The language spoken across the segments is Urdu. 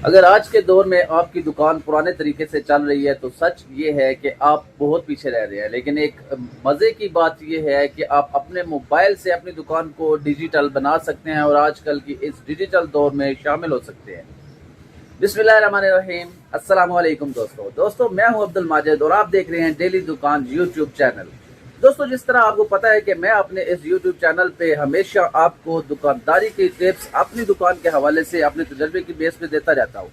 اگر آج کے دور میں آپ کی دکان پرانے طریقے سے چل رہی ہے تو سچ یہ ہے کہ آپ بہت پیچھے رہ رہے ہیں، لیکن ایک مزے کی بات یہ ہے کہ آپ اپنے موبائل سے اپنی دکان کو ڈیجیٹل بنا سکتے ہیں اور آج کل کی اس ڈیجیٹل دور میں شامل ہو سکتے ہیں۔ بسم اللہ الرحمن الرحیم۔ السلام علیکم دوستو میں ہوں عبد الماجد اور آپ دیکھ رہے ہیں ڈیلی دکان یوٹیوب چینل۔ دوستو، جس طرح آپ کو پتا ہے کہ میں اپنے اس یوٹیوب چینل پہ ہمیشہ آپ کو دکانداری کی ٹپس اپنی دکان کے حوالے سے اپنے تجربے کی بیس پہ دیتا جاتا ہوں۔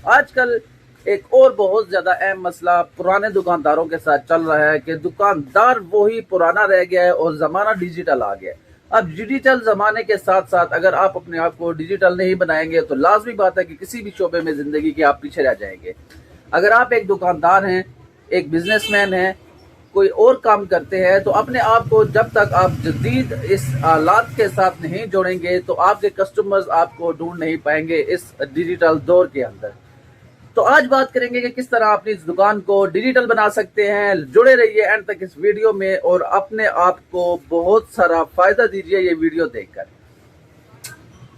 آج کل ایک اور بہت زیادہ اہم مسئلہ پرانے دکانداروں کے ساتھ چل رہا ہے کہ دکاندار وہی پرانا رہ گیا ہے اور زمانہ ڈیجیٹل آ گیا ہے۔ اب ڈیجیٹل زمانے کے ساتھ ساتھ اگر آپ اپنے آپ کو ڈیجیٹل نہیں بنائیں گے تو لازمی بات ہے کہ کسی بھی شعبے میں زندگی کے آپ پیچھے رہ جائیں گے۔ اگر آپ ایک دکاندار ہیں، ایک بزنس مین ہیں، کوئی اور کام کرتے ہیں، تو اپنے آپ کو جب تک آپ جدید اس آلات کے ساتھ نہیں جوڑیں گے تو آپ کے کسٹمرز آپ کو ڈھونڈ نہیں پائیں گے اس ڈیجیٹل دور کے اندر۔ تو آج بات کریں گے کہ کس طرح اپنی اس دکان کو ڈیجیٹل بنا سکتے ہیں۔ جڑے رہیے اینڈ تک اس ویڈیو میں اور اپنے آپ کو بہت سارا فائدہ دیجیے یہ ویڈیو دیکھ کر۔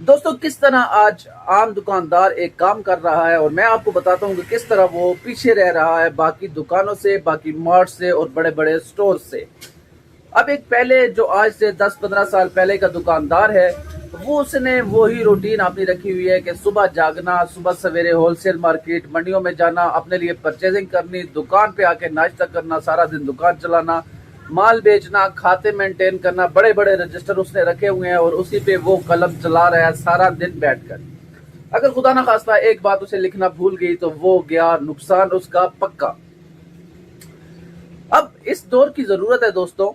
دوستو، کس طرح آج عام دکاندار ایک کام کر رہا ہے اور میں آپ کو بتاتا ہوں کہ کس طرح وہ پیچھے رہ رہا ہے باقی دکانوں سے، باقی مارٹ سے اور بڑے بڑے سٹور سے۔ اب ایک پہلے جو آج سے 10-15 سال پہلے کا دکاندار ہے، وہ اس نے وہی روٹین اپنی رکھی ہوئی ہے کہ صبح جاگنا، صبح سویرے ہول سیل مارکیٹ منڈیوں میں جانا، اپنے لیے پرچیزنگ کرنی، دکان پہ آ کے ناشتہ کرنا، سارا دن دکان چلانا، مال بیچنا، کھاتے مینٹین کرنا، بڑے بڑے رجسٹر اس نے رکھے ہوئے ہیں اور اسی پہ وہ قلم چلا رہا ہے سارا دن بیٹھ کر۔ اگر خدا نہ خواستہ ایک بات اسے لکھنا بھول گئی تو وہ گیا نقصان اس کا پکا۔ اب اس دور کی ضرورت ہے دوستوں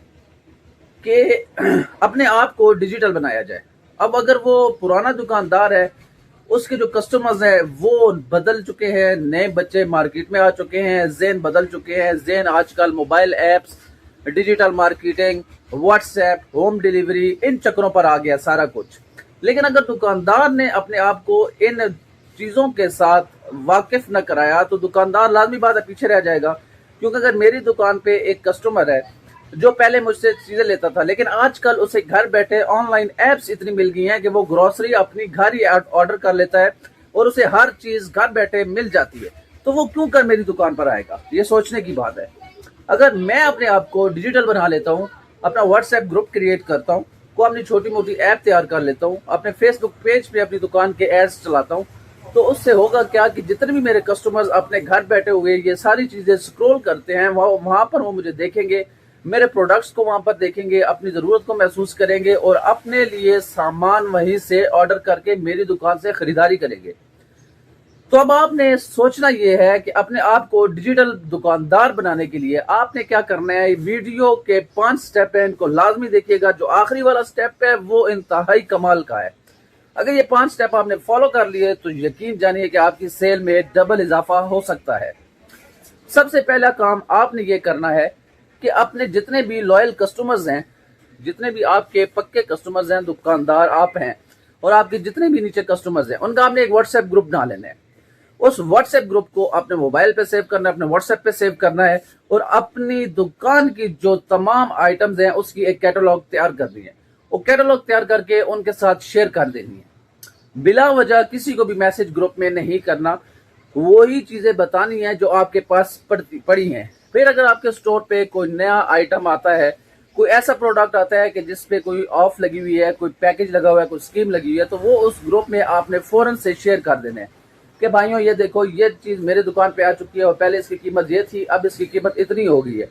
کہ اپنے آپ کو ڈیجیٹل بنایا جائے۔ اب اگر وہ پرانا دکاندار ہے، اس کے جو کسٹمرز ہیں وہ بدل چکے ہیں، نئے بچے مارکیٹ میں آ چکے ہیں، ذہن بدل چکے ہیں، ذہن آج کل mobile apps, digital marketing, WhatsApp, home delivery, ان چکروں پر آ گیا سارا کچھ۔ لیکن اگر دکاندار نے اپنے آپ کو ان چیزوں کے ساتھ واقف نہ کرایا تو دکاندار لازمی بات ہے پیچھے رہ جائے گا۔ کیونکہ اگر میری دکان پہ ایک کسٹمر ہے جو پہلے مجھ سے چیزیں لیتا تھا، لیکن آج کل اسے گھر بیٹھے آن لائن ایپس اتنی مل گئی ہیں کہ وہ گروسری اپنی گھر ہی آرڈر کر لیتا ہے اور اسے ہر چیز گھر بیٹھے مل جاتی ہے، تو وہ کیوں کر میری دکان پر آئے گا؟ یہ سوچنے کی بات ہے۔ اگر میں اپنے آپ کو ڈیجیٹل بنا لیتا ہوں، اپنا واٹس ایپ گروپ کریٹ کرتا ہوں، کو اپنی چھوٹی موٹی ایپ تیار کر لیتا ہوں، اپنے فیس بک پیج پہ اپنی دکان کے ایڈز چلاتا ہوں، تو اس سے ہوگا کیا کہ جتنے بھی میرے کسٹمرز اپنے گھر بیٹھے ہوئے یہ ساری چیزیں سکرول کرتے ہیں، وہاں پر وہ مجھے دیکھیں گے، میرے پروڈکٹس کو وہاں پر دیکھیں گے، اپنی ضرورت کو محسوس کریں گے اور اپنے لیے سامان وہیں سے آرڈر کر کے میری دکان سے خریداری کریں گے۔ تو اب آپ نے سوچنا یہ ہے کہ اپنے آپ کو ڈیجیٹل دکاندار بنانے کے لیے آپ نے کیا کرنا ہے۔ ویڈیو کے 5 سٹیپ ہیں، ان کو لازمی دیکھیے گا۔ جو آخری والا سٹیپ ہے وہ انتہائی کمال کا ہے۔ اگر یہ 5 سٹیپ آپ نے فالو کر لیے تو یقین جانیے کہ آپ کی سیل میں ڈبل اضافہ ہو سکتا ہے۔ سب سے پہلا کام آپ نے یہ کرنا ہے کہ اپنے جتنے بھی لائل کسٹمرز ہیں، جتنے بھی آپ کے پکے کسٹمرز ہیں، دکاندار آپ ہیں اور آپ کے جتنے بھی نیچے کسٹمرز ہیں، ان کا آپ نے ایک واٹس ایپ گروپ بنا لینا ہے۔ اس واٹس ایپ گروپ کو اپنے موبائل پہ سیو کرنا ہے، اپنے واٹس ایپ پہ سیو کرنا ہے اور اپنی دکان کی جو تمام آئٹمز ہیں اس کی ایک کیٹلاگ تیار کرنی ہے۔ وہ کیٹلاگ تیار کر کے ان کے ساتھ شیئر کر دینی ہے۔ بلا وجہ کسی کو بھی میسج گروپ میں نہیں کرنا، وہی چیزیں بتانی ہیں جو آپ کے پاس پڑی ہیں۔ پھر اگر آپ کے سٹور پہ کوئی نیا آئٹم آتا ہے، کوئی ایسا پروڈکٹ آتا ہے کہ جس پہ کوئی آف لگی ہوئی ہے، کوئی پیکج لگا ہوا ہے، کوئی اسکیم لگی ہوئی ہے، تو وہ اس گروپ میں آپ نے فوراً سے شیئر کر دینا ہے کہ بھائیوں یہ دیکھو یہ چیز میرے دکان پہ آ چکی ہے اور پہلے اس کی قیمت یہ تھی، اب اس کی قیمت اتنی ہو گئی ہے۔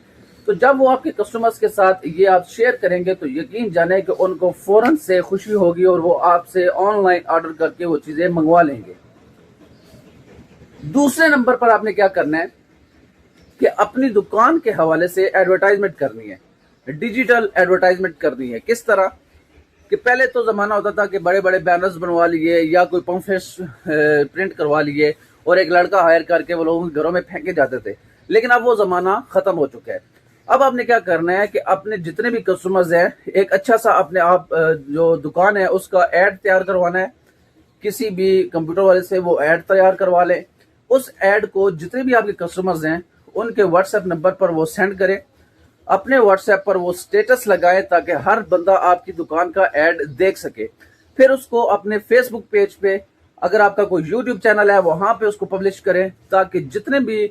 تو جب وہ آپ کے کسٹمرز کے ساتھ یہ آپ شیئر کریں گے تو یقین جانیں کہ ان کو فوراً سے خوشی ہوگی اور وہ آپ سے آن لائن آرڈر کر کے وہ چیزیں منگوا لیں گے۔ دوسرے نمبر پر آپ نے کیا کرنا ہے کہ اپنی دکان کے حوالے سے ایڈورٹائزمنٹ کرنی ہے، ڈیجیٹل ایڈورٹائزمنٹ کرنی ہے۔ کس طرح کہ پہلے تو زمانہ ہوتا تھا کہ بڑے بڑے بینرز بنوا لیے یا کوئی پمفلیٹس پرنٹ کروا لیے اور ایک لڑکا ہائر کر کے وہ لوگوں کے گھروں میں پھینکے جاتے تھے، لیکن اب وہ زمانہ ختم ہو چکا ہے۔ اب آپ نے کیا کرنا ہے کہ اپنے جتنے بھی کسٹمرز ہیں ایک اچھا سا اپنے آپ جو دکان ہے اس کا ایڈ تیار کروانا ہے، کسی بھی کمپیوٹر والے سے وہ ایڈ تیار کروا لیں۔ اس ایڈ کو جتنے بھی آپ کے کسٹمرز ہیں ان کے واٹس ایپ نمبر پر وہ سینڈ کریں، اپنے واٹس ایپ پر وہ سٹیٹس لگائے تاکہ ہر بندہ آپ کی دکان کا ایڈ دیکھ سکے۔ پھر اس کو اپنے فیس بک پیج پہ اگر آپ کا کوئی یوٹیوب چینل ہے وہاں پہ اس کو پبلش کریں تاکہ جتنے بھی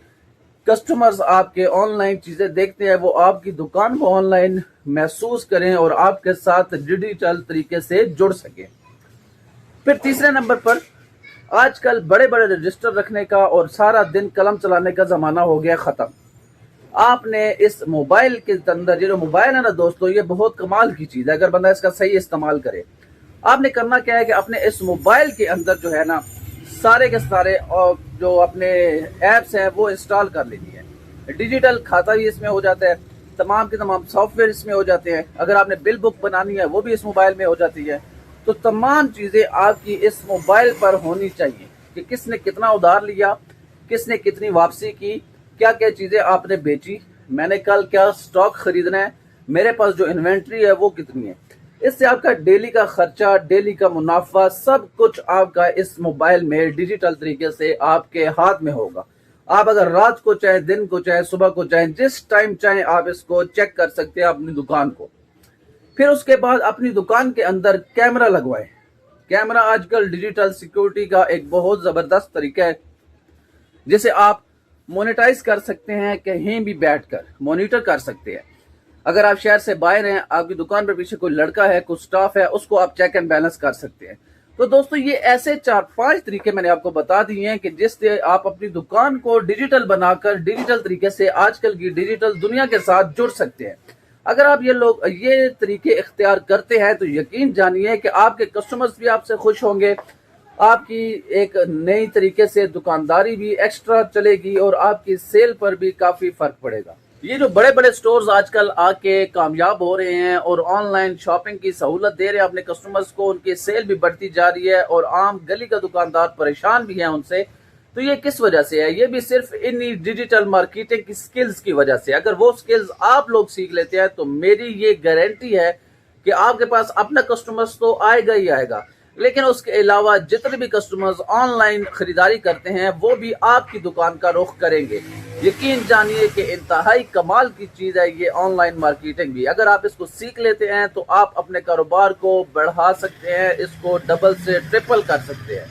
کسٹمرز آپ کے آن لائن چیزیں دیکھتے ہیں وہ آپ کی دکان کو آن لائن محسوس کریں اور آپ کے ساتھ ڈیجیٹل طریقے سے جڑ سکیں۔ پھر تیسرے نمبر پر آج کل بڑے بڑے رجسٹر رکھنے کا اور سارا دن قلم چلانے کا زمانہ ہو گیا ختم۔ آپ نے اس موبائل کے اندر، یہ جو موبائل ہے نا دوستو، یہ بہت کمال کی چیز ہے اگر بندہ اس کا صحیح استعمال کرے۔ آپ نے کرنا کیا ہے کہ اپنے اس موبائل کے اندر جو ہے نا سارے کے سارے جو اپنے ایپس ہیں وہ انسٹال کر لینی ہے۔ ڈیجیٹل کھاتہ بھی اس میں ہو جاتا ہے، تمام کے تمام سافٹ ویئر اس میں ہو جاتے ہیں۔ اگر آپ نے بل بک بنانی ہے وہ بھی اس موبائل میں ہو جاتی ہے۔ تو تمام چیزیں آپ کی اس موبائل پر ہونی چاہیے کہ کس نے کتنا ادھار لیا، کس نے کتنی واپسی کی، کیا کیا چیزیں آپ نے بیچی، میں نے کل کیا سٹاک خریدنا ہے، میرے پاس جو انوینٹری ہے وہ کتنی ہے۔ اس سے آپ کا ڈیلی کا خرچہ، ڈیلی کا منافع، سب کچھ آپ کا اس موبائل میں ڈیجیٹل طریقے سے آپ کے ہاتھ میں ہوگا۔ آپ اگر رات کو چاہے، دن کو چاہے، صبح کو چاہے، جس ٹائم چاہیں آپ اس کو چیک کر سکتے ہیں اپنی دکان کو۔ پھر اس کے بعد اپنی دکان کے اندر کیمرہ لگوائے۔ کیمرہ آج کل ڈیجیٹل سیکیورٹی کا ایک بہت زبردست طریقہ ہے جسے آپ مونیٹائز کر سکتے ہیں، کہیں بھی بیٹھ کر مانیٹر کر سکتے ہیں۔ اگر آپ شہر سے باہر ہیں، آپ کی دکان پر پیچھے کوئی لڑکا ہے، کوئی سٹاف ہے، اس کو آپ چیک اینڈ بیلنس کر سکتے ہیں۔ تو دوستو یہ ایسے 4-5 طریقے میں نے آپ کو بتا دیے ہیں کہ جس سے آپ اپنی دکان کو ڈیجیٹل بنا کر ڈیجیٹل طریقے سے آج کل کی ڈیجیٹل دنیا کے ساتھ جڑ سکتے ہیں۔ اگر آپ یہ طریقے اختیار کرتے ہیں تو یقین جانیے کہ آپ کے کسٹمرز بھی آپ سے خوش ہوں گے، آپ کی ایک نئی طریقے سے دکانداری بھی ایکسٹرا چلے گی اور آپ کی سیل پر بھی کافی فرق پڑے گا۔ یہ جو بڑے بڑے سٹورز آج کل آ کے کامیاب ہو رہے ہیں اور آن لائن شاپنگ کی سہولت دے رہے ہیں اپنے کسٹمرز کو، ان کی سیل بھی بڑھتی جا رہی ہے اور عام گلی کا دکاندار پریشان بھی ہیں ان سے، تو یہ کس وجہ سے ہے؟ یہ بھی صرف انہی ڈیجیٹل مارکیٹنگ کی سکلز کی وجہ سے۔ اگر وہ سکلز آپ لوگ سیکھ لیتے ہیں تو میری یہ گارنٹی ہے کہ آپ کے پاس اپنا کسٹمرز تو آئے گا ہی آئے گا، لیکن اس کے علاوہ جتنے بھی کسٹمرز آن لائن خریداری کرتے ہیں وہ بھی آپ کی دکان کا رخ کریں گے۔ یقین جانیے کہ انتہائی کمال کی چیز ہے یہ آن لائن مارکیٹنگ بھی۔ اگر آپ اس کو سیکھ لیتے ہیں تو آپ اپنے کاروبار کو بڑھا سکتے ہیں، اس کو ڈبل سے ٹرپل کر سکتے ہیں۔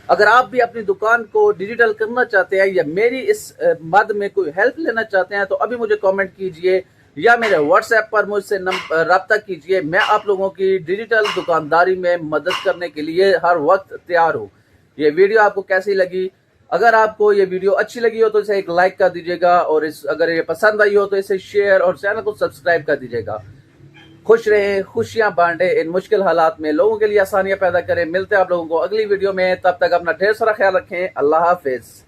اگر آپ بھی اپنی دکان کو ڈیجیٹل کرنا چاہتے ہیں یا میری اس مد میں کوئی ہیلپ لینا چاہتے ہیں تو ابھی مجھے کامنٹ کیجئے یا میرے واٹس ایپ پر مجھ سے رابطہ کیجئے۔ میں آپ لوگوں کی ڈیجیٹل دکانداری میں مدد کرنے کے لیے ہر وقت تیار ہوں۔ یہ ویڈیو آپ کو کیسی لگی؟ اگر آپ کو یہ ویڈیو اچھی لگی ہو تو اسے ایک لائک کر دیجئے گا، اور اگر یہ پسند آئی ہو تو اسے شیئر اور چینل کو سبسکرائب کر دیجئے گا۔ خوش رہیں، خوشیاں بانٹیں، ان مشکل حالات میں لوگوں کے لیے آسانیاں پیدا کریں۔ ملتے ہیں آپ لوگوں کو اگلی ویڈیو میں، تب تک اپنا ڈھیر سارا خیال رکھیں۔ اللہ حافظ۔